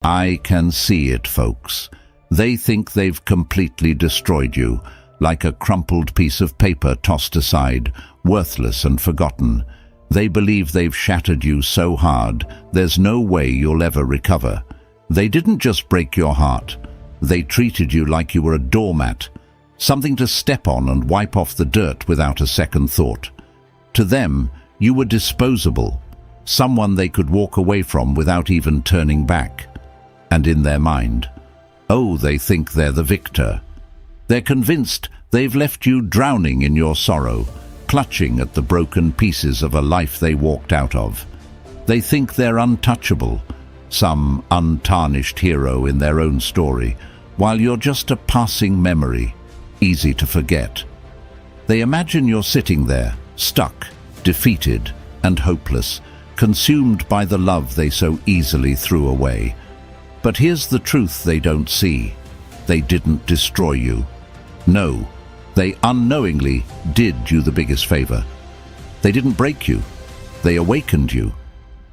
I can see it, folks. They think they've completely destroyed you, like a crumpled piece of paper tossed aside, worthless and forgotten. They believe they've shattered you so hard, there's no way you'll ever recover. They didn't just break your heart. They treated you like you were a doormat, something to step on and wipe off the dirt without a second thought. To them, you were disposable, someone they could walk away from without even turning back. And in their mind, oh, they think they're the victor. They're convinced they've left you drowning in your sorrow, clutching at the broken pieces of a life they walked out of. They think they're untouchable, some untarnished hero in their own story, while you're just a passing memory, easy to forget. They imagine you're sitting there, stuck, defeated, and hopeless, consumed by the love they so easily threw away. But here's the truth they don't see. They didn't destroy you. No, they unknowingly did you the biggest favor. They didn't break you. They awakened you.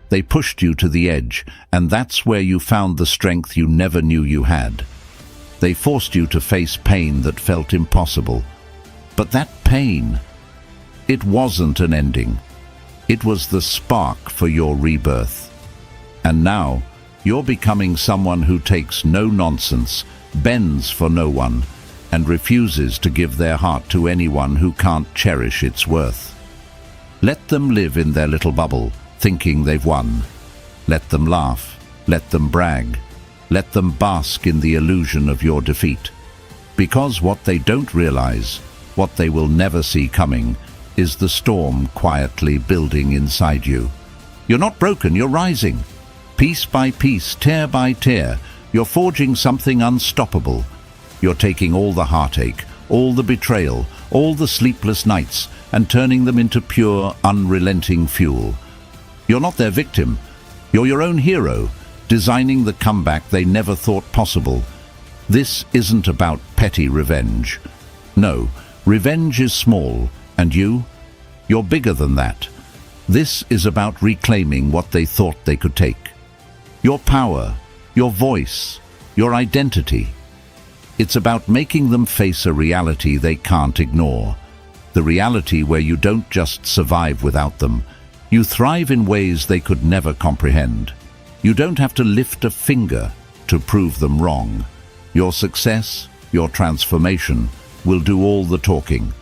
They pushed you to the edge, and that's where you found the strength you never knew you had. They forced you to face pain that felt impossible. But that pain, it wasn't an ending. It was the spark for your rebirth. And now, you're becoming someone who takes no nonsense, bends for no one, and refuses to give their heart to anyone who can't cherish its worth. Let them live in their little bubble, thinking they've won. Let them laugh, let them brag, let them bask in the illusion of your defeat. Because what they don't realize, what they will never see coming, is the storm quietly building inside you. You're not broken, you're rising. Piece by piece, tear by tear, you're forging something unstoppable. You're taking all the heartache, all the betrayal, all the sleepless nights, and turning them into pure, unrelenting fuel. You're not their victim. You're your own hero, designing the comeback they never thought possible. This isn't about petty revenge. No, revenge is small, and you're bigger than that. This is about reclaiming what they thought they could take. Your power, your voice, your identity. It's about making them face a reality they can't ignore. The reality where you don't just survive without them. You thrive in ways they could never comprehend. You don't have to lift a finger to prove them wrong. Your success, your transformation, will do all the talking.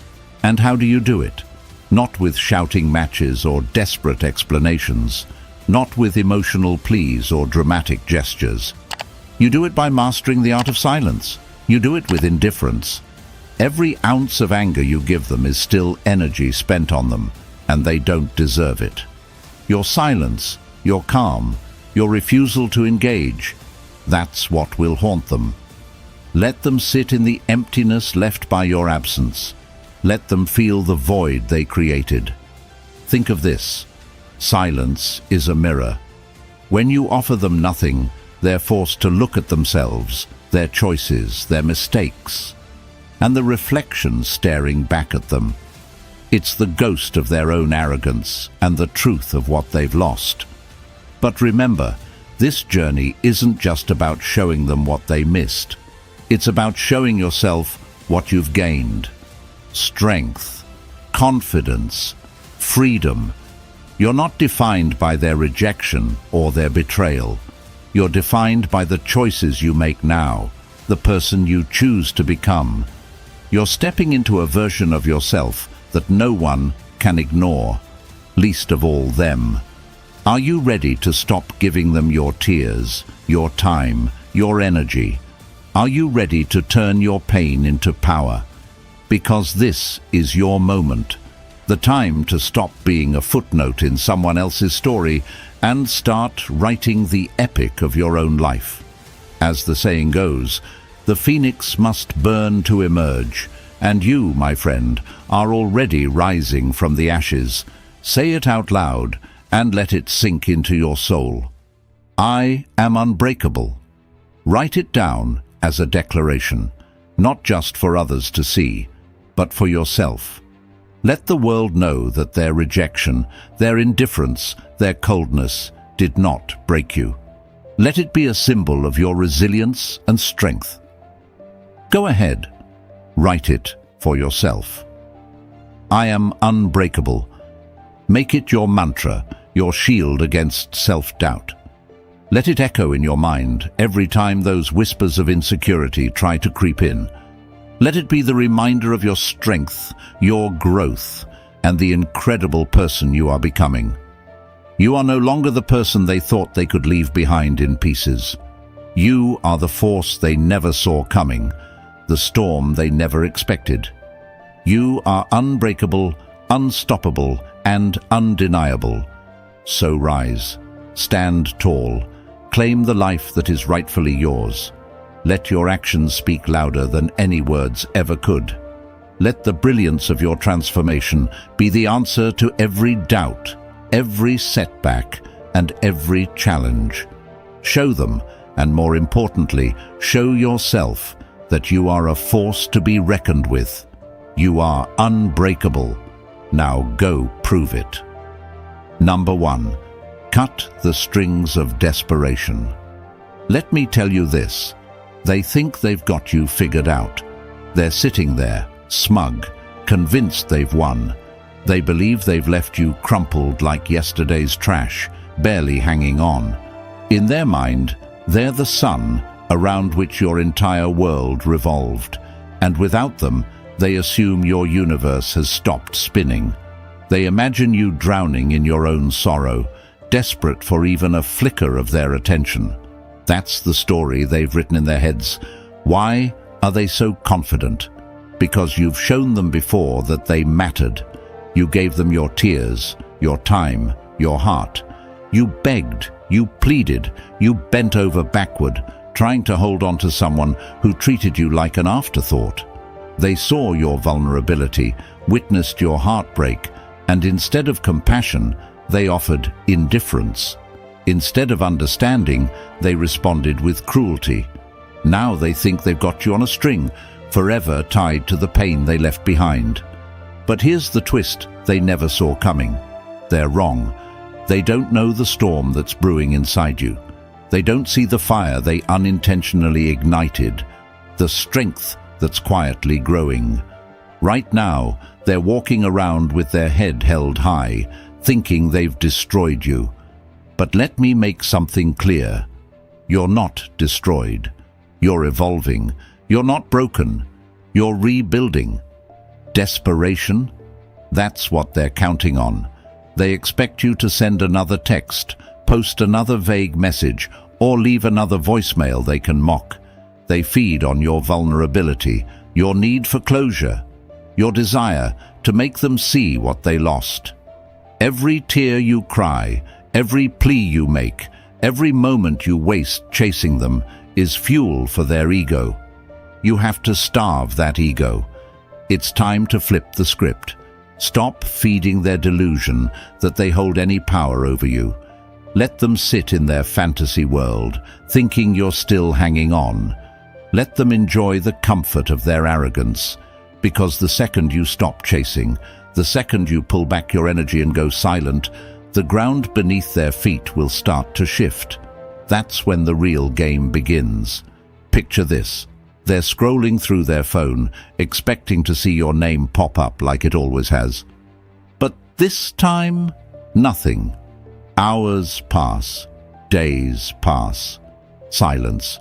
And how do you do it? Not with shouting matches or desperate explanations. Not with emotional pleas or dramatic gestures. You do it by mastering the art of silence. You do it with indifference. Every ounce of anger you give them is still energy spent on them, and they don't deserve it. Your silence, your calm, your refusal to engage, that's what will haunt them. Let them sit in the emptiness left by your absence. Let them feel the void they created. Think of this. Silence is a mirror. When you offer them nothing, they're forced to look at themselves, their choices, their mistakes, and the reflection staring back at them. It's the ghost of their own arrogance and the truth of what they've lost. But remember, this journey isn't just about showing them what they missed. It's about showing yourself what you've gained. Strength, confidence, freedom. You're not defined by their rejection or their betrayal. You're defined by the choices you make now, the person you choose to become. You're stepping into a version of yourself that no one can ignore, least of all them. Are you ready to stop giving them your tears, your time, your energy? Are you ready to turn your pain into power? Because this is your moment. The time to stop being a footnote in someone else's story and start writing the epic of your own life. As the saying goes, the phoenix must burn to emerge, and you, my friend, are already rising from the ashes. Say it out loud and let it sink into your soul. I am unbreakable. Write it down as a declaration, not just for others to see, but for yourself. Let the world know that their rejection, their indifference, their coldness did not break you. Let it be a symbol of your resilience and strength. Go ahead, write it for yourself. I am unbreakable. Make it your mantra, your shield against self-doubt. Let it echo in your mind every time those whispers of insecurity try to creep in. Let it be the reminder of your strength, your growth, and the incredible person you are becoming. You are no longer the person they thought they could leave behind in pieces. You are the force they never saw coming, the storm they never expected. You are unbreakable, unstoppable, and undeniable. So rise, stand tall, claim the life that is rightfully yours. Let your actions speak louder than any words ever could. Let the brilliance of your transformation be the answer to every doubt, every setback, and every challenge. Show them, and more importantly, show yourself that you are a force to be reckoned with. You are unbreakable. Now go prove it. Number 1. Cut the strings of desperation. Let me tell you this. They think they've got you figured out. They're sitting there, smug, convinced they've won. They believe they've left you crumpled like yesterday's trash, barely hanging on. In their mind, they're the sun around which your entire world revolved, and without them, they assume your universe has stopped spinning. They imagine you drowning in your own sorrow, desperate for even a flicker of their attention. That's the story they've written in their heads. Why are they so confident? Because you've shown them before that they mattered. You gave them your tears, your time, your heart. You begged, you pleaded, you bent over backward, trying to hold on to someone who treated you like an afterthought. They saw your vulnerability, witnessed your heartbreak, and instead of compassion, they offered indifference. Instead of understanding, they responded with cruelty. Now they think they've got you on a string, forever tied to the pain they left behind. But here's the twist they never saw coming. They're wrong. They don't know the storm that's brewing inside you. They don't see the fire they unintentionally ignited, the strength that's quietly growing. Right now, they're walking around with their head held high, thinking they've destroyed you. But let me make something clear. You're not destroyed. You're evolving. You're not broken. You're rebuilding. Desperation? That's what they're counting on. They expect you to send another text, post another vague message, or leave another voicemail they can mock. They feed on your vulnerability, your need for closure, your desire to make them see what they lost. Every tear you cry, every plea you make, every moment you waste chasing them is fuel for their ego. You have to starve that ego. It's time to flip the script. Stop feeding their delusion that they hold any power over you. Let them sit in their fantasy world, thinking you're still hanging on. Let them enjoy the comfort of their arrogance, because the second you stop chasing, the second you pull back your energy and go silent, the ground beneath their feet will start to shift. That's when the real game begins. Picture this. They're scrolling through their phone, expecting to see your name pop up like it always has. But this time, nothing. Hours pass. Days pass. Silence.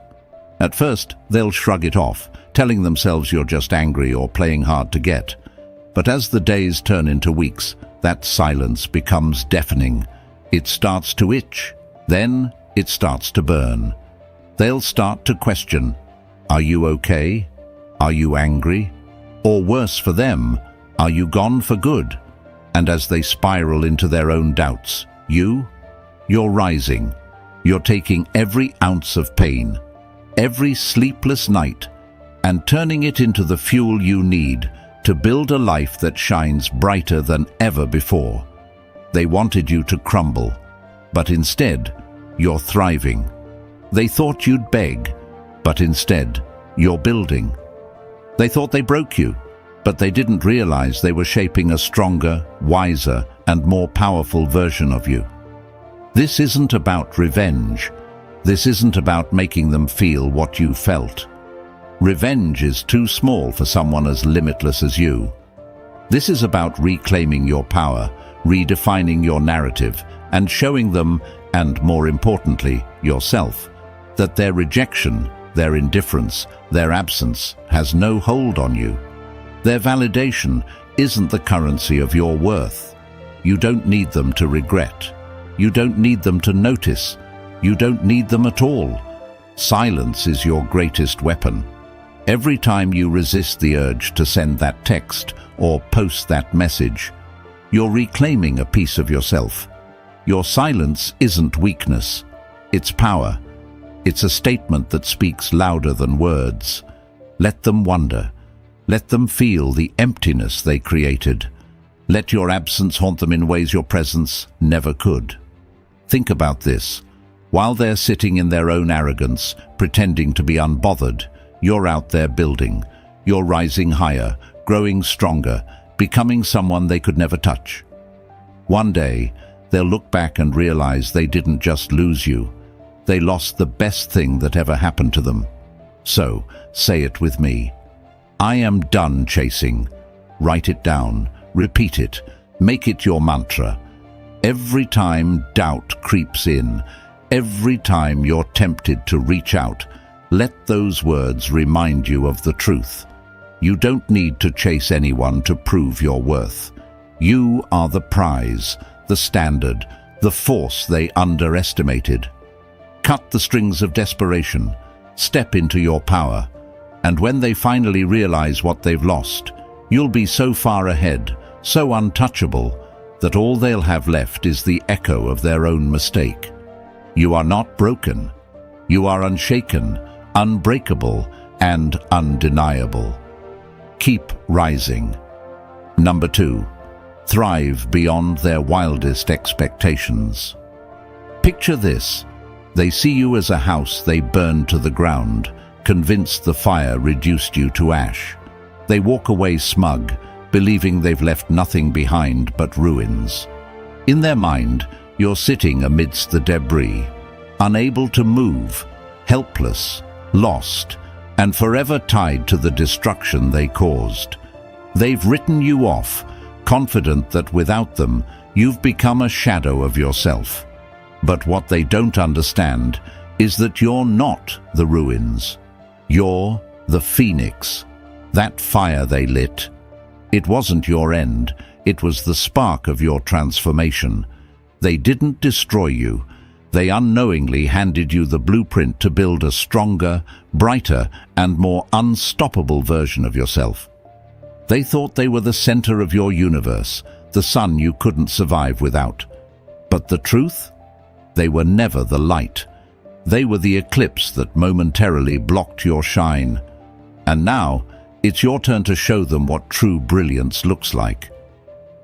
At first, they'll shrug it off, telling themselves you're just angry or playing hard to get. But as the days turn into weeks, that silence becomes deafening. It starts to itch. Then it starts to burn. They'll start to question, are you okay? Are you angry? Or worse for them, are you gone for good? And as they spiral into their own doubts, you're rising. You're taking every ounce of pain, every sleepless night, and turning it into the fuel you need to build a life that shines brighter than ever before. They wanted you to crumble, but instead, you're thriving. They thought you'd beg, but instead, you're building. They thought they broke you, but they didn't realize they were shaping a stronger, wiser, and more powerful version of you. This isn't about revenge. This isn't about making them feel what you felt. Revenge is too small for someone as limitless as you. This is about reclaiming your power, redefining your narrative, and showing them, and more importantly, yourself, that their rejection, their indifference, their absence has no hold on you. Their validation isn't the currency of your worth. You don't need them to regret. You don't need them to notice. You don't need them at all. Silence is your greatest weapon. Every time you resist the urge to send that text or post that message, you're reclaiming a piece of yourself. Your silence isn't weakness, it's power. It's a statement that speaks louder than words. Let them wonder. Let them feel the emptiness they created. Let your absence haunt them in ways your presence never could. Think about this. While they're sitting in their own arrogance, pretending to be unbothered, you're out there building. You're rising higher, growing stronger, becoming someone they could never touch. One day, they'll look back and realize they didn't just lose you. They lost the best thing that ever happened to them. So, say it with me. I am done chasing. Write it down, repeat it, make it your mantra. Every time doubt creeps in, every time you're tempted to reach out, let those words remind you of the truth. You don't need to chase anyone to prove your worth. You are the prize, the standard, the force they underestimated. Cut the strings of desperation, step into your power, and when they finally realize what they've lost, you'll be so far ahead, so untouchable, that all they'll have left is the echo of their own mistake. You are not broken. You are unshaken, unbreakable, and undeniable. Keep rising. Number 2. Thrive beyond their wildest expectations. Picture this. They see you as a house they burned to the ground, convinced the fire reduced you to ash. They walk away smug, believing they've left nothing behind but ruins. In their mind, you're sitting amidst the debris, unable to move, helpless, lost, and forever tied to the destruction they caused. They've written you off, confident that without them, you've become a shadow of yourself. But what they don't understand is that you're not the ruins. You're the phoenix, that fire they lit. It wasn't your end, it was the spark of your transformation. They didn't destroy you. They unknowingly handed you the blueprint to build a stronger, brighter, and more unstoppable version of yourself. They thought they were the center of your universe, the sun you couldn't survive without. But the truth? They were never the light. They were the eclipse that momentarily blocked your shine. And now, it's your turn to show them what true brilliance looks like.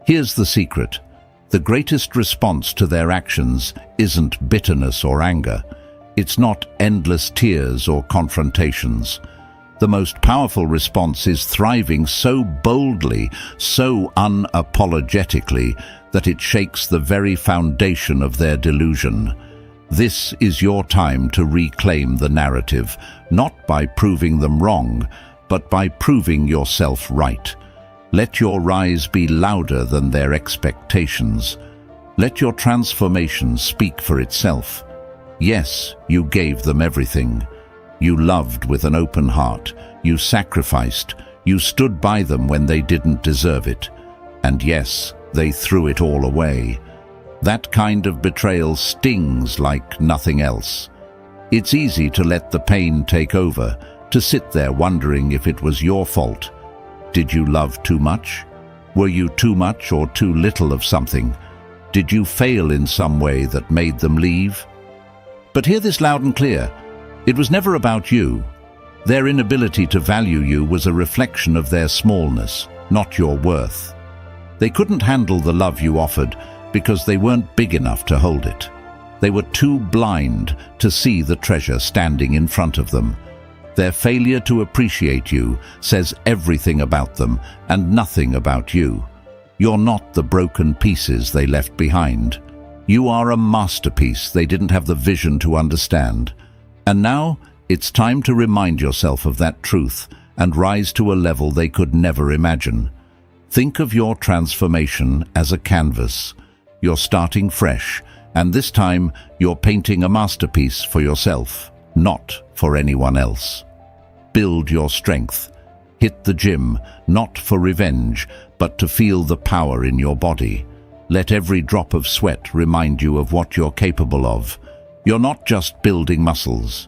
Here's the secret. The greatest response to their actions isn't bitterness or anger. It's not endless tears or confrontations. The most powerful response is thriving so boldly, so unapologetically, that it shakes the very foundation of their delusion. This is your time to reclaim the narrative, not by proving them wrong, but by proving yourself right. Let your rise be louder than their expectations. Let your transformation speak for itself. Yes, you gave them everything. You loved with an open heart. You sacrificed. You stood by them when they didn't deserve it. And yes, they threw it all away. That kind of betrayal stings like nothing else. It's easy to let the pain take over, to sit there wondering if it was your fault. Did you love too much? Were you too much or too little of something? Did you fail in some way that made them leave? But hear this loud and clear. It was never about you. Their inability to value you was a reflection of their smallness, not your worth. They couldn't handle the love you offered because they weren't big enough to hold it. They were too blind to see the treasure standing in front of them. Their failure to appreciate you says everything about them and nothing about you. You're not the broken pieces they left behind. You are a masterpiece they didn't have the vision to understand. And now, it's time to remind yourself of that truth and rise to a level they could never imagine. Think of your transformation as a canvas. You're starting fresh, and this time you're painting a masterpiece for yourself, not for anyone else. Build your strength. Hit the gym, not for revenge, but to feel the power in your body. Let every drop of sweat remind you of what you're capable of. You're not just building muscles.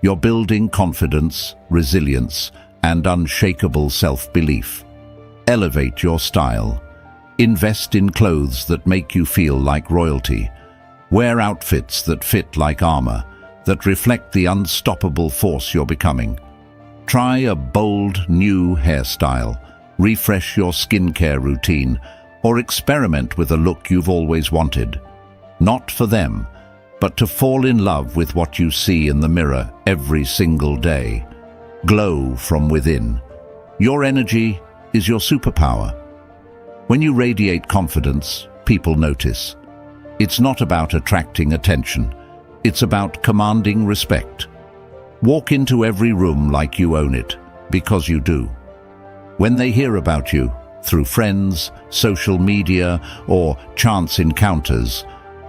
You're building confidence, resilience, and unshakable self-belief. Elevate your style. Invest in clothes that make you feel like royalty. Wear outfits that fit like armor, that reflect the unstoppable force you're becoming. Try a bold, new hairstyle. Refresh your skincare routine, or experiment with a look you've always wanted. Not for them, but to fall in love with what you see in the mirror every single day. Glow from within. Your energy is your superpower. When you radiate confidence, people notice. It's not about attracting attention. It's about commanding respect. Walk into every room like you own it, because you do. When they hear about you, through friends, social media, or chance encounters,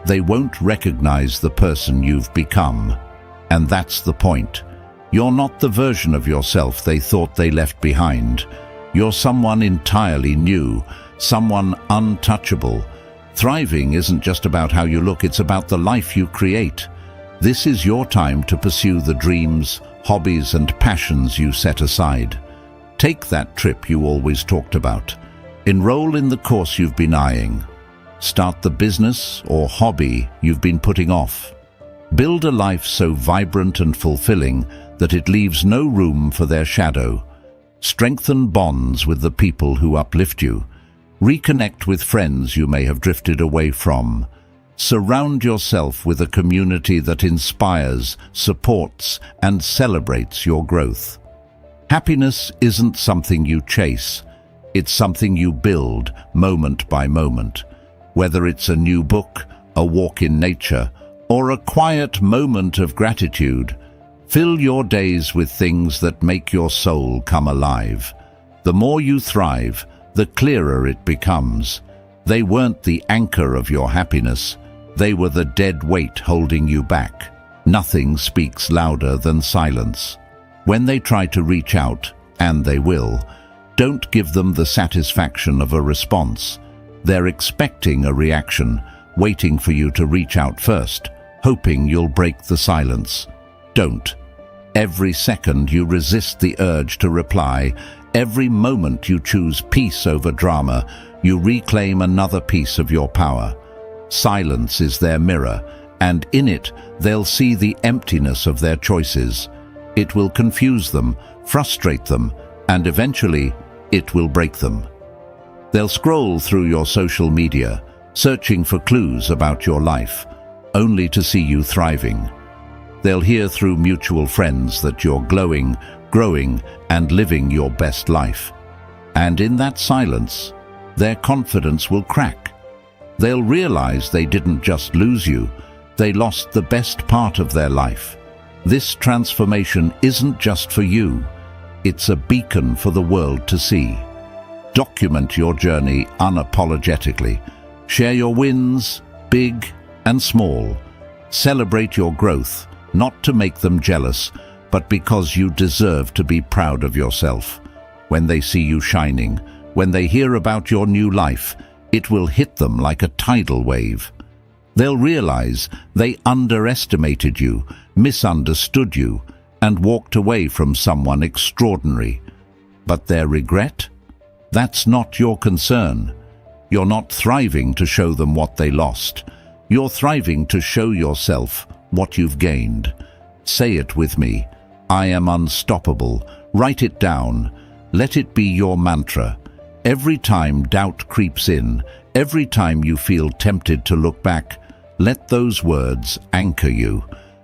they won't recognize the person you've become. And that's the point. You're not the version of yourself they thought they left behind. You're someone entirely new, someone untouchable. Thriving isn't just about how you look, it's about the life you create. This is your time to pursue the dreams, hobbies, and passions you set aside. Take that trip you always talked about. Enroll in the course you've been eyeing. Start the business or hobby you've been putting off. Build a life so vibrant and fulfilling that it leaves no room for their shadow. Strengthen bonds with the people who uplift you. Reconnect with friends you may have drifted away from. Surround yourself with a community that inspires, supports, and celebrates your growth. Happiness isn't something you chase. It's something you build moment by moment. Whether it's a new book, a walk in nature, or a quiet moment of gratitude, fill your days with things that make your soul come alive. The more you thrive, the clearer it becomes. They weren't the anchor of your happiness. They were the dead weight holding you back. Nothing speaks louder than silence. When they try to reach out, and they will, don't give them the satisfaction of a response. They're expecting a reaction, waiting for you to reach out first, hoping you'll break the silence. Don't. Every second you resist the urge to reply, every moment you choose peace over drama, you reclaim another piece of your power. Silence is their mirror, and in it they'll see the emptiness of their choices. It will confuse them, frustrate them, and eventually it will break them. They'll scroll through your social media, searching for clues about your life, only to see you thriving. They'll hear through mutual friends that you're glowing, growing, and living your best life. And in that silence, their confidence will crack. They'll realize they didn't just lose you, they lost the best part of their life. This transformation isn't just for you. It's a beacon for the world to see. Document your journey unapologetically. Share your wins, big and small. Celebrate your growth, not to make them jealous, but because you deserve to be proud of yourself. When they see you shining, when they hear about your new life, it will hit them like a tidal wave. They'll realize they underestimated you, misunderstood you, and walked away from someone extraordinary. But their regret? That's not your concern. You're not thriving to show them what they lost. You're thriving to show yourself what you've gained. Say it with me. I am unstoppable. Write it down. Let it be your mantra. Every time doubt creeps in, every time you feel tempted to look back, let those words anchor you.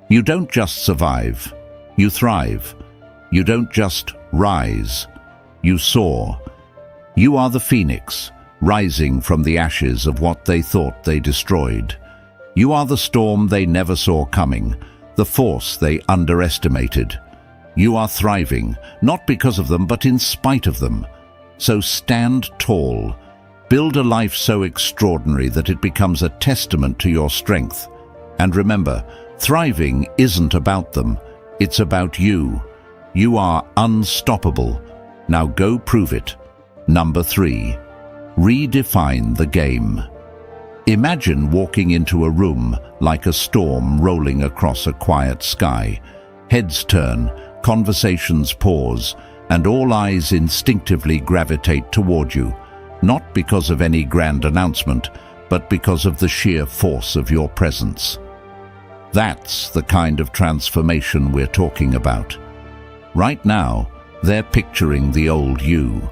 You don't just survive. You thrive. You don't just rise. You soar. You are the phoenix, rising from the ashes of what they thought they destroyed. You are the storm they never saw coming, the force they underestimated. You are thriving, not because of them, but in spite of them. So stand tall. Build a life so extraordinary that it becomes a testament to your strength. And remember, thriving isn't about them, it's about you. You are unstoppable. Now go prove it. Number 3. Redefine the game. Imagine walking into a room like a storm rolling across a quiet sky. Heads turn, conversations pause, and all eyes instinctively gravitate toward you, not because of any grand announcement, but because of the sheer force of your presence. That's the kind of transformation we're talking about. Right now, they're picturing the old you,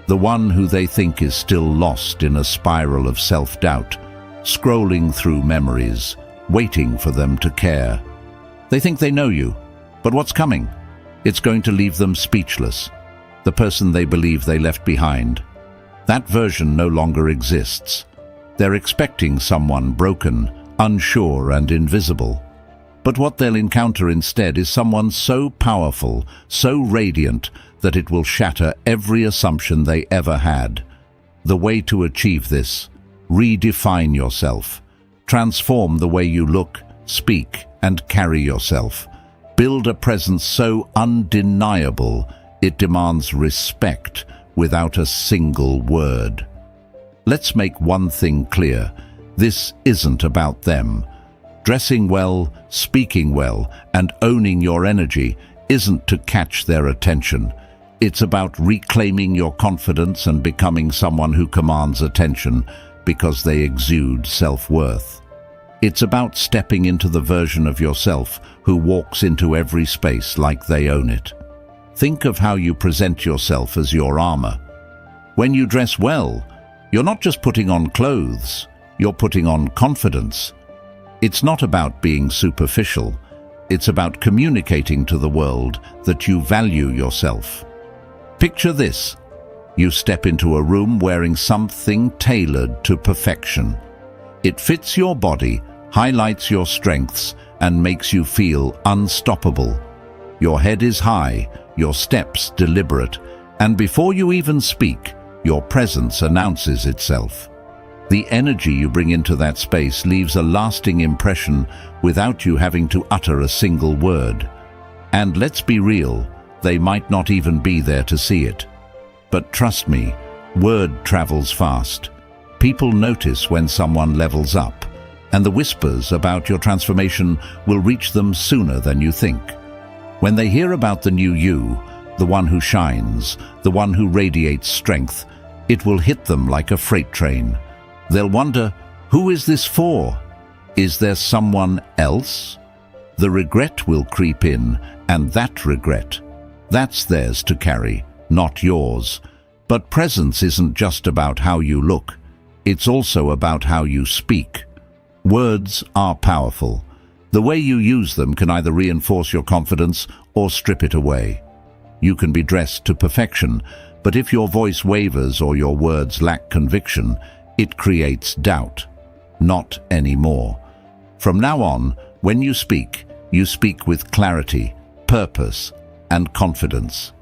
the one who they think is still lost in a spiral of self-doubt, scrolling through memories, waiting for them to care. They think they know you, but what's coming? It's going to leave them speechless. The person they believe they left behind. That version no longer exists. They're expecting someone broken, unsure and invisible. But what they'll encounter instead is someone so powerful, so radiant, that it will shatter every assumption they ever had. The way to achieve this: redefine yourself. Transform the way you look, speak, and carry yourself. Build a presence so undeniable it demands respect without a single word. Let's make one thing clear: this isn't about them. Dressing well, speaking well, and owning your energy isn't to catch their attention. It's about reclaiming your confidence and becoming someone who commands attention because they exude self-worth. It's about stepping into the version of yourself who walks into every space like they own it. Think of how you present yourself as your armor. When you dress well, you're not just putting on clothes, you're putting on confidence. It's not about being superficial. It's about communicating to the world that you value yourself. Picture this. You step into a room wearing something tailored to perfection. It fits your body, highlights your strengths, and makes you feel unstoppable. Your head is high, your steps deliberate, and before you even speak, your presence announces itself. The energy you bring into that space leaves a lasting impression without you having to utter a single word. And let's be real, they might not even be there to see it. But trust me, word travels fast. People notice when someone levels up, and the whispers about your transformation will reach them sooner than you think. When they hear about the new you, the one who shines, the one who radiates strength, it will hit them like a freight train. They'll wonder, who is this for? Is there someone else? The regret will creep in, and that regret, that's theirs to carry, not yours. But presence isn't just about how you look. It's also about how you speak. Words are powerful. The way you use them can either reinforce your confidence or strip it away. You can be dressed to perfection, but if your voice wavers or your words lack conviction, it creates doubt. Not anymore. From now on, when you speak with clarity, purpose, and confidence.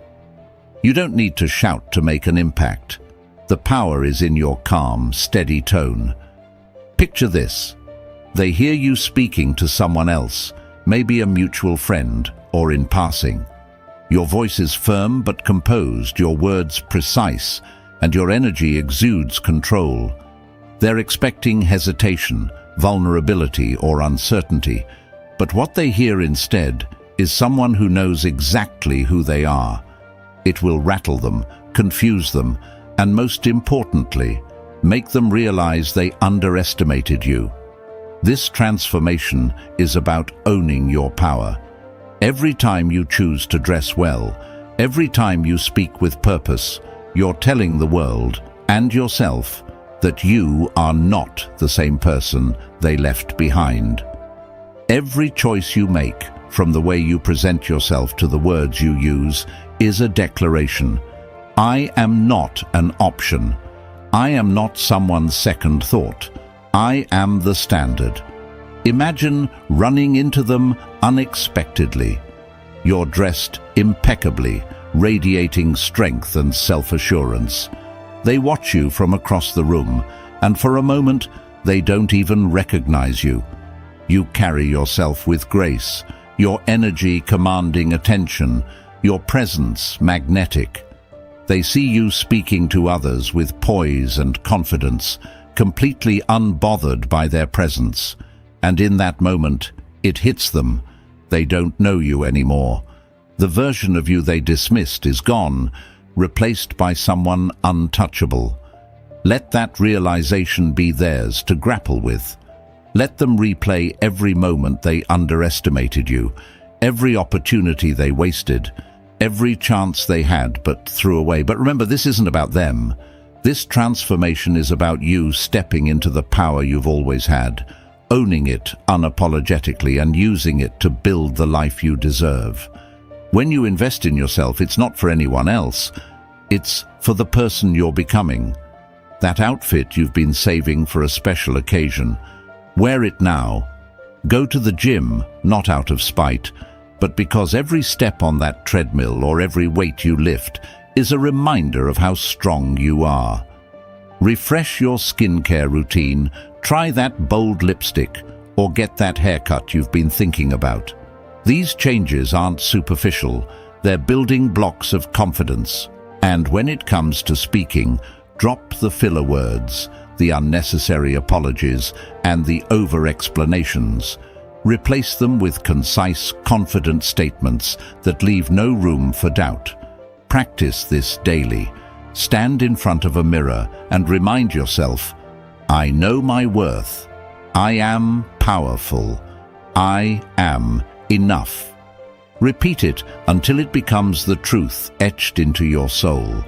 You don't need to shout to make an impact. The power is in your calm, steady tone. Picture this. They hear you speaking to someone else, maybe a mutual friend, or in passing. Your voice is firm but composed, your words precise, and your energy exudes control. They're expecting hesitation, vulnerability, or uncertainty, but what they hear instead is someone who knows exactly who they are. It will rattle them, confuse them, and most importantly, make them realize they underestimated you. This transformation is about owning your power. Every time you choose to dress well, every time you speak with purpose, you're telling the world and yourself that you are not the same person they left behind. Every choice you make, from the way you present yourself to the words you use, is a declaration. I am not an option. I am not someone's second thought. I am the standard. Imagine running into them unexpectedly. You're dressed impeccably, radiating strength and self-assurance. They watch you from across the room, and for a moment, they don't even recognize you. You carry yourself with grace, your energy commanding attention, your presence magnetic. They see you speaking to others with poise and confidence, completely unbothered by their presence. And in that moment, it hits them. They don't know you anymore. The version of you they dismissed is gone, replaced by someone untouchable. Let that realization be theirs to grapple with. Let them replay every moment they underestimated you, every opportunity they wasted, every chance they had but threw away. But remember, this isn't about them. This transformation is about you stepping into the power you've always had, owning it unapologetically and using it to build the life you deserve. When you invest in yourself, it's not for anyone else. It's for the person you're becoming. That outfit you've been saving for a special occasion. Wear it now. Go to the gym, not out of spite, but because every step on that treadmill or every weight you lift is a reminder of how strong you are. Refresh your skincare routine, try that bold lipstick, or get that haircut you've been thinking about. These changes aren't superficial, they're building blocks of confidence. And when it comes to speaking, drop the filler words, the unnecessary apologies, and the over-explanations. Replace them with concise, confident statements that leave no room for doubt. Practice this daily. Stand in front of a mirror and remind yourself, I know my worth. I am powerful. I am enough. Repeat it until it becomes the truth etched into your soul.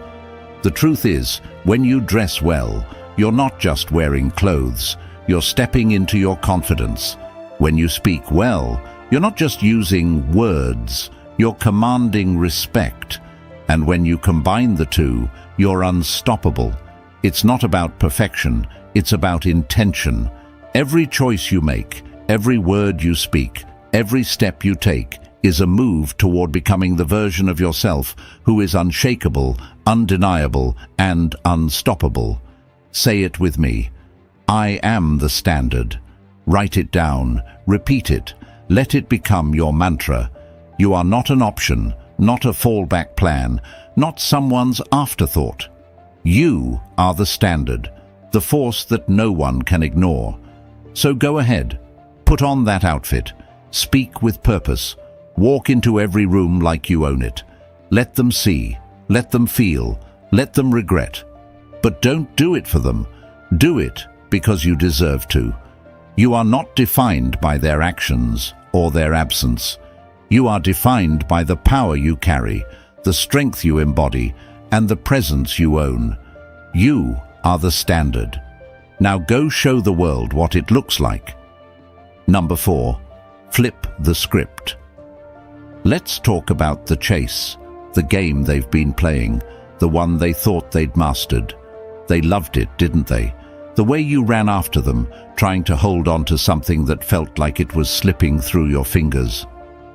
The truth is, when you dress well, you're not just wearing clothes, you're stepping into your confidence. When you speak well, you're not just using words, you're commanding respect. And when you combine the two, you're unstoppable. It's not about perfection, it's about intention. Every choice you make, every word you speak, every step you take is a move toward becoming the version of yourself who is unshakable, undeniable, and unstoppable. Say it with me. I am the standard. Write it down, repeat it, let it become your mantra. You are not an option, not a fallback plan, not someone's afterthought. You are the standard, the force that no one can ignore. So go ahead, put on that outfit, speak with purpose, walk into every room like you own it. Let them see, let them feel, let them regret. But don't do it for them. Do it because you deserve to. You are not defined by their actions or their absence. You are defined by the power you carry, the strength you embody, and the presence you own. You are the standard. Now go show the world what it looks like. Number 4, flip the script. Let's talk about the chase, the game they've been playing, the one they thought they'd mastered. They loved it, didn't they? The way you ran after them, trying to hold on to something that felt like it was slipping through your fingers.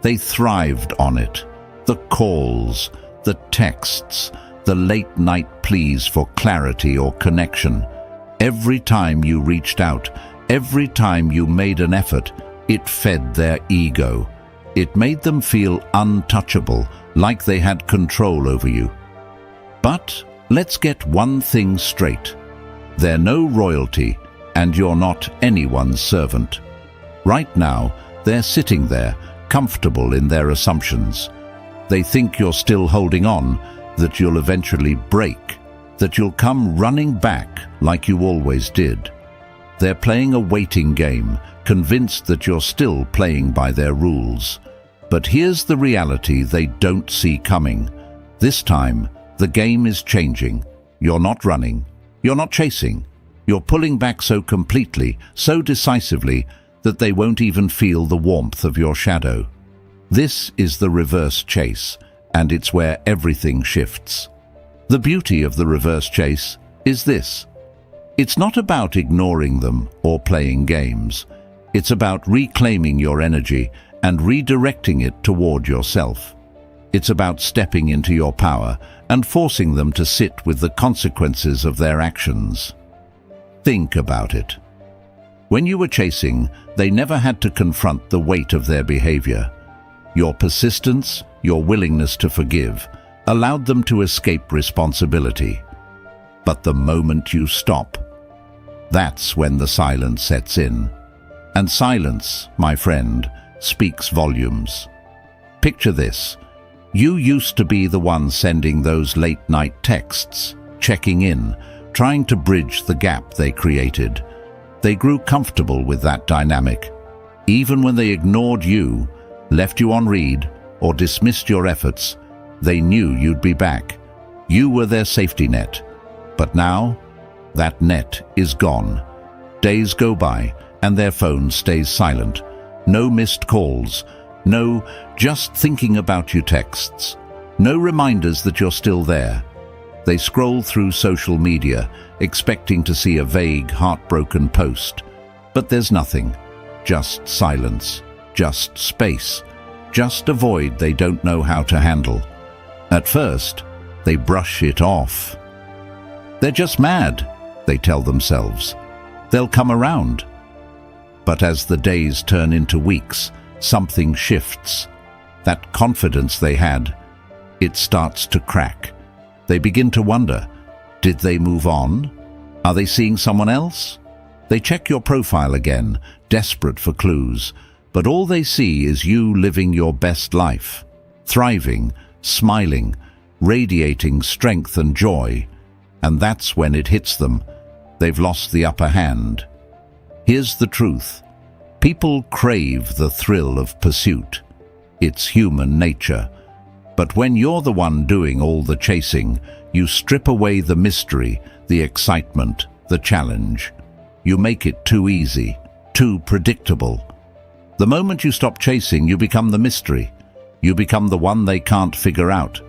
They thrived on it. The calls, the texts, the late-night pleas for clarity or connection. Every time you reached out, every time you made an effort, it fed their ego. It made them feel untouchable, like they had control over you. But let's get one thing straight. They're no royalty, and you're not anyone's servant. Right now, they're sitting there, comfortable in their assumptions. They think you're still holding on, that you'll eventually break, that you'll come running back like you always did. They're playing a waiting game, convinced that you're still playing by their rules. But here's the reality they don't see coming. This time, the game is changing. You're not running. You're not chasing. You're pulling back so completely, so decisively, that they won't even feel the warmth of your shadow. This is the reverse chase, and it's where everything shifts. The beauty of the reverse chase is this. It's not about ignoring them or playing games. It's about reclaiming your energy and redirecting it toward yourself. It's about stepping into your power and forcing them to sit with the consequences of their actions. Think about it. When you were chasing, they never had to confront the weight of their behavior. Your persistence, your willingness to forgive, allowed them to escape responsibility. But the moment you stop, that's when the silence sets in. And silence, my friend, speaks volumes. Picture this. You used to be the one sending those late-night texts, checking in, trying to bridge the gap they created. They grew comfortable with that dynamic. Even when they ignored you, left you on read, or dismissed your efforts, they knew you'd be back. You were their safety net. But now, that net is gone. Days go by, and their phone stays silent. No missed calls. No, just thinking about you texts. No reminders that you're still there. They scroll through social media, expecting to see a vague, heartbroken post. But there's nothing. Just silence. Just space. Just a void they don't know how to handle. At first, they brush it off. They're just mad, they tell themselves. They'll come around. But as the days turn into weeks, something shifts. That confidence they had, it starts to crack. They begin to wonder, did they move on? Are they seeing someone else? They check your profile again, desperate for clues, but all they see is you living your best life, thriving, smiling, radiating strength and joy. And that's when it hits them. They've lost the upper hand. Here's the truth. People crave the thrill of pursuit. It's human nature. But when you're the one doing all the chasing, you strip away the mystery, the excitement, the challenge. You make it too easy, too predictable. The moment you stop chasing, you become the mystery. You become the one they can't figure out,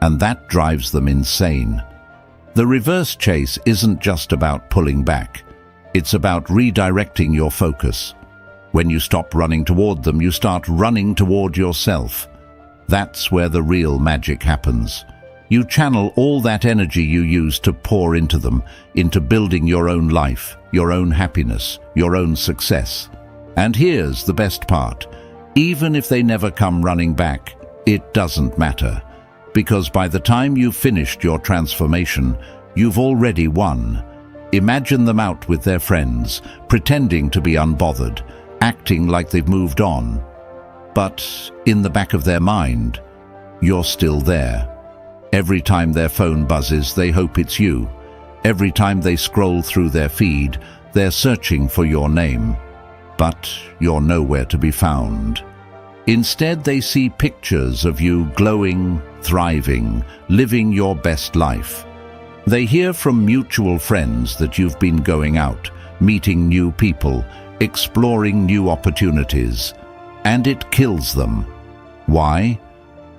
and that drives them insane. The reverse chase isn't just about pulling back. It's about redirecting your focus. When you stop running toward them, you start running toward yourself. That's where the real magic happens. You channel all that energy you use to pour into them, into building your own life, your own happiness, your own success. And here's the best part. Even if they never come running back, it doesn't matter. Because by the time you've finished your transformation, you've already won. Imagine them out with their friends, pretending to be unbothered, acting like they've moved on. But in the back of their mind, you're still there. Every time their phone buzzes, they hope it's you. Every time they scroll through their feed, they're searching for your name. But you're nowhere to be found. Instead, they see pictures of you glowing, thriving, living your best life. They hear from mutual friends that you've been going out, meeting new people, exploring new opportunities. And it kills them. Why?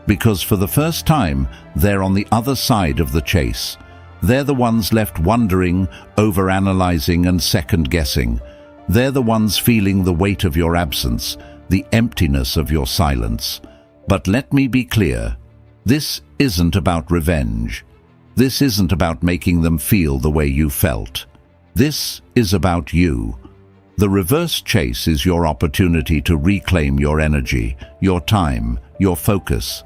Because for the first time, they're on the other side of the chase. They're the ones left wondering, overanalyzing, and second-guessing. They're the ones feeling the weight of your absence, the emptiness of your silence. But let me be clear, this isn't about revenge. This isn't about making them feel the way you felt. This is about you. The reverse chase is your opportunity to reclaim your energy, your time, your focus.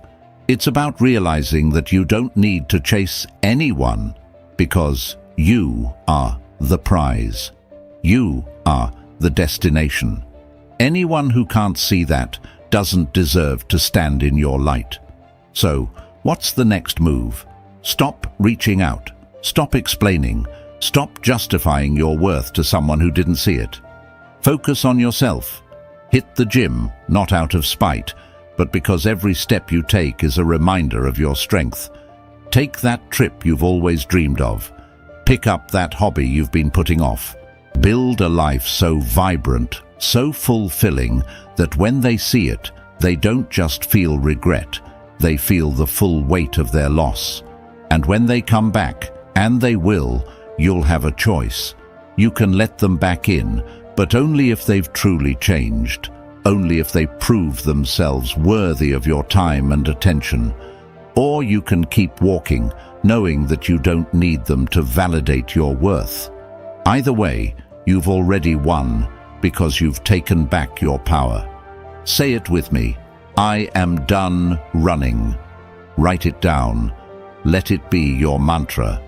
It's about realizing that you don't need to chase anyone because you are the prize. You are the destination. Anyone who can't see that doesn't deserve to stand in your light. So, what's the next move? Stop reaching out. Stop explaining. Stop justifying your worth to someone who didn't see it. Focus on yourself. Hit the gym, not out of spite, but because every step you take is a reminder of your strength. Take that trip you've always dreamed of. Pick up that hobby you've been putting off. Build a life so vibrant, so fulfilling, that when they see it, they don't just feel regret, they feel the full weight of their loss. And when they come back, and they will, you'll have a choice. You can let them back in, but only if they've truly changed, only if they prove themselves worthy of your time and attention. Or you can keep walking, knowing that you don't need them to validate your worth. Either way, you've already won, because you've taken back your power. Say it with me: I am done running. Write it down. Let it be your mantra.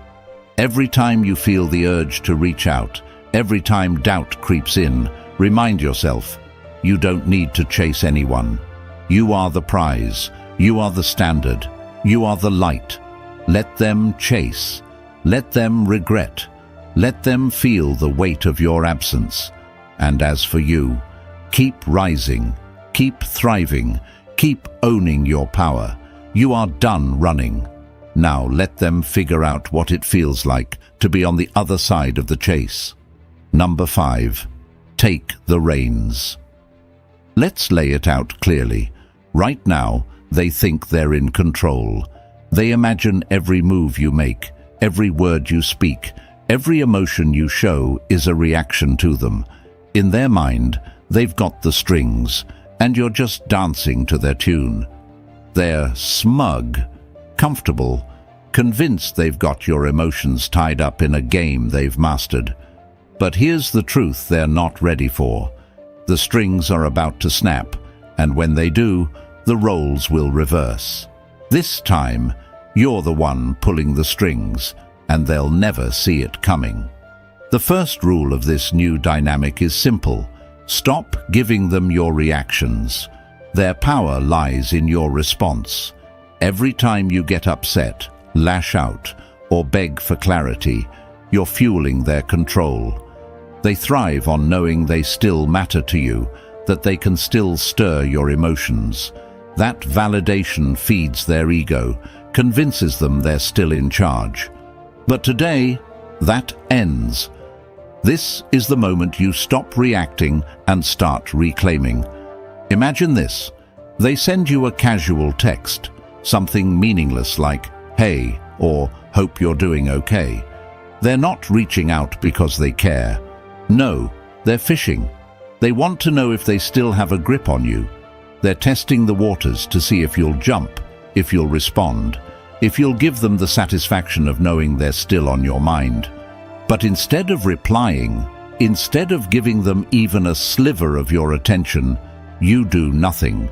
Every time you feel the urge to reach out, every time doubt creeps in, remind yourself, you don't need to chase anyone. You are the prize. You are the standard. You are the light. Let them chase. Let them regret. Let them feel the weight of your absence. And as for you, keep rising, keep thriving, keep owning your power. You are done running. Now let them figure out what it feels like to be on the other side of the chase. Number 5. Take the reins. Let's lay it out clearly. Right now, they think they're in control. They imagine every move you make, every word you speak, every emotion you show is a reaction to them. In their mind, they've got the strings, and you're just dancing to their tune. They're smug, comfortable, convinced they've got your emotions tied up in a game they've mastered. But here's the truth they're not ready for. The strings are about to snap, and when they do, the roles will reverse. This time, you're the one pulling the strings, and they'll never see it coming. The first rule of this new dynamic is simple. Stop giving them your reactions. Their power lies in your response. Every time you get upset, lash out, or beg for clarity, you're fueling their control. They thrive on knowing they still matter to you, that they can still stir your emotions. That validation feeds their ego, convinces them they're still in charge. But today, that ends. This is the moment you stop reacting and start reclaiming. Imagine this. They send you a casual text, something meaningless like, "Hey," or "Hope you're doing okay." They're not reaching out because they care. No, they're fishing. They want to know if they still have a grip on you. They're testing the waters to see if you'll jump, if you'll respond, if you'll give them the satisfaction of knowing they're still on your mind. But instead of replying, instead of giving them even a sliver of your attention, you do nothing.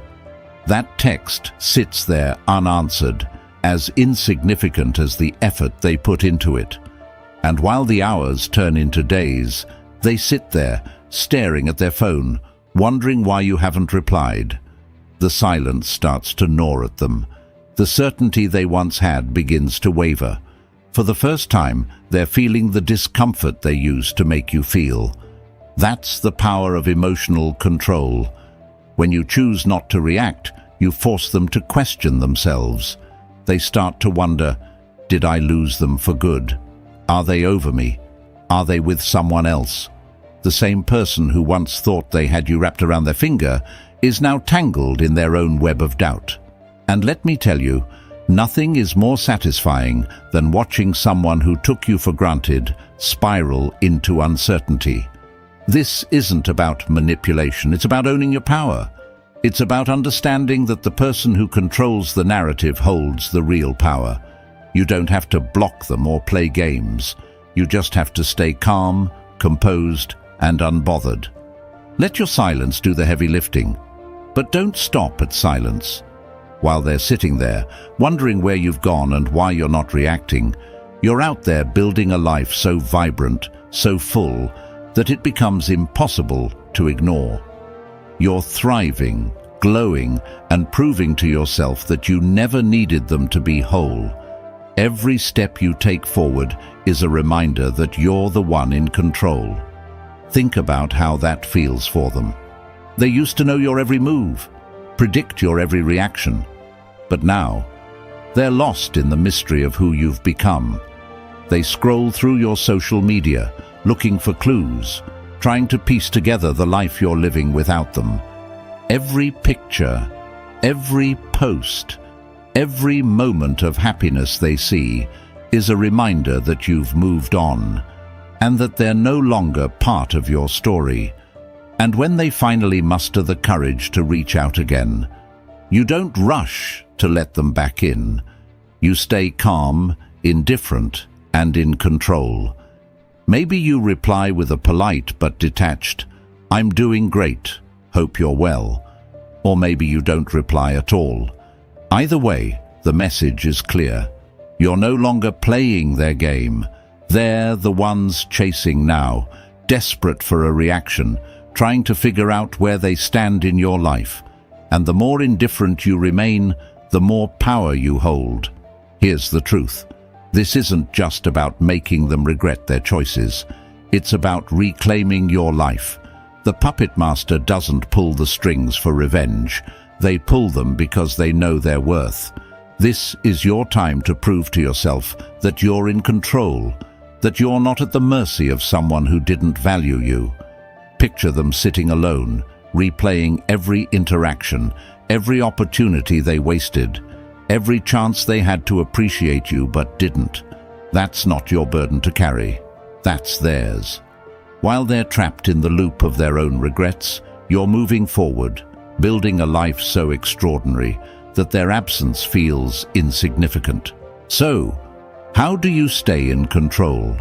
That text sits there unanswered, as insignificant as the effort they put into it. And while the hours turn into days, they sit there, staring at their phone, wondering why you haven't replied. The silence starts to gnaw at them. The certainty they once had begins to waver. For the first time, they're feeling the discomfort they used to make you feel. That's the power of emotional control. When you choose not to react, you force them to question themselves. They start to wonder, did I lose them for good? Are they over me? Are they with someone else? The same person who once thought they had you wrapped around their finger is now tangled in their own web of doubt. And let me tell you, nothing is more satisfying than watching someone who took you for granted spiral into uncertainty. This isn't about manipulation, it's about owning your power. It's about understanding that the person who controls the narrative holds the real power. You don't have to block them or play games. You just have to stay calm, composed, and unbothered. Let your silence do the heavy lifting. But don't stop at silence. While they're sitting there, wondering where you've gone and why you're not reacting, you're out there building a life so vibrant, so full, that it becomes impossible to ignore. You're thriving, glowing, and proving to yourself that you never needed them to be whole. Every step you take forward is a reminder that you're the one in control. Think about how that feels for them. They used to know your every move, predict your every reaction. But now, they're lost in the mystery of who you've become. They scroll through your social media, looking for clues, trying to piece together the life you're living without them. Every picture, every post, every moment of happiness they see is a reminder that you've moved on, and that they're no longer part of your story, And when they finally muster the courage to reach out again, you don't rush to let them back in. You stay calm, indifferent, and in control. Maybe you reply with a polite but detached, "I'm doing great, hope you're well." Or maybe you don't reply at all. Either way, the message is clear. You're no longer playing their game. They're the ones chasing now, desperate for a reaction, trying to figure out where they stand in your life. And the more indifferent you remain, the more power you hold. Here's the truth. This isn't just about making them regret their choices. It's about reclaiming your life. The puppet master doesn't pull the strings for revenge. They pull them because they know their worth. This is your time to prove to yourself that you're in control, that you're not at the mercy of someone who didn't value you. Picture them sitting alone, replaying every interaction, every opportunity they wasted, every chance they had to appreciate you but didn't. That's not your burden to carry. That's theirs. While they're trapped in the loop of their own regrets, you're moving forward, building a life so extraordinary that their absence feels insignificant. So, how do you stay in control?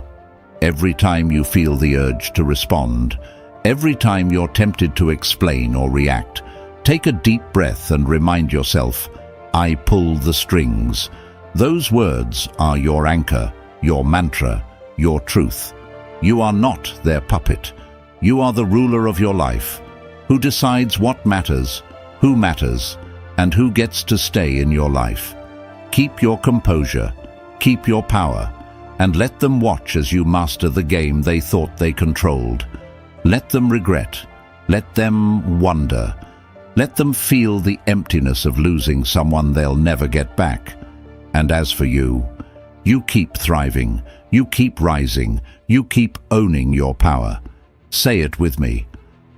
Every time you feel the urge to respond, every time you're tempted to explain or react, take a deep breath and remind yourself, "I pull the strings." Those words are your anchor, your mantra, your truth. You are not their puppet. You are the ruler of your life, who decides what matters, who matters, and who gets to stay in your life. Keep your composure, keep your power, and let them watch as you master the game they thought they controlled. Let them regret, let them wonder, let them feel the emptiness of losing someone they'll never get back. And as for you, you keep thriving, you keep rising, you keep owning your power. Say it with me.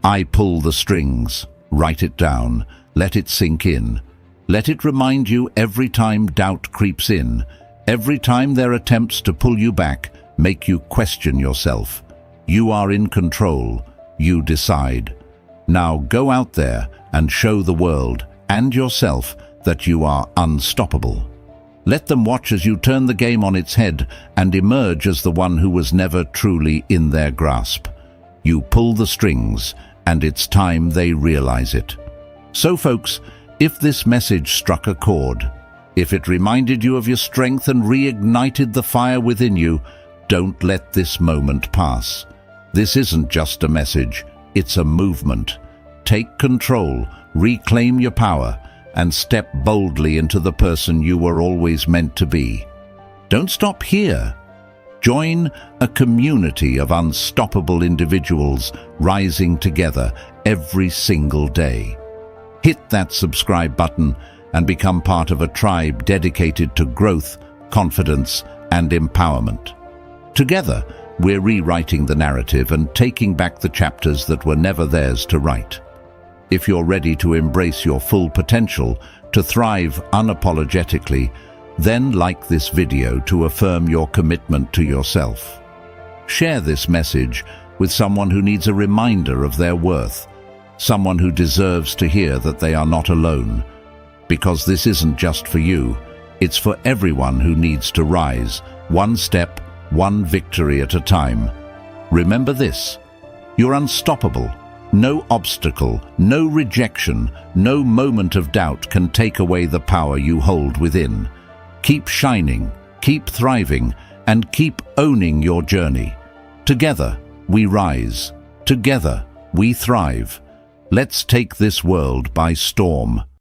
I pull the strings. Write it down. Let it sink in. Let it remind you every time doubt creeps in, every time their attempts to pull you back make you question yourself. You are in control. You decide. Now go out there and show the world and yourself that you are unstoppable. Let them watch as you turn the game on its head and emerge as the one who was never truly in their grasp. You pull the strings, and it's time they realize it. So folks, if this message struck a chord, if it reminded you of your strength and reignited the fire within you, don't let this moment pass. This isn't just a message, it's a movement. Take control, reclaim your power, and step boldly into the person you were always meant to be. Don't stop here. Join a community of unstoppable individuals rising together every single day. Hit that subscribe button and become part of a tribe dedicated to growth, confidence, and empowerment. Together, we're rewriting the narrative and taking back the chapters that were never theirs to write. If you're ready to embrace your full potential, to thrive unapologetically, then like this video to affirm your commitment to yourself. Share this message with someone who needs a reminder of their worth, someone who deserves to hear that they are not alone. Because this isn't just for you, it's for everyone who needs to rise, one step, one victory at a time. Remember this, you're unstoppable. No obstacle, no rejection, no moment of doubt can take away the power you hold within. Keep shining, keep thriving, and keep owning your journey. Together, we rise. Together, we thrive. Let's take this world by storm.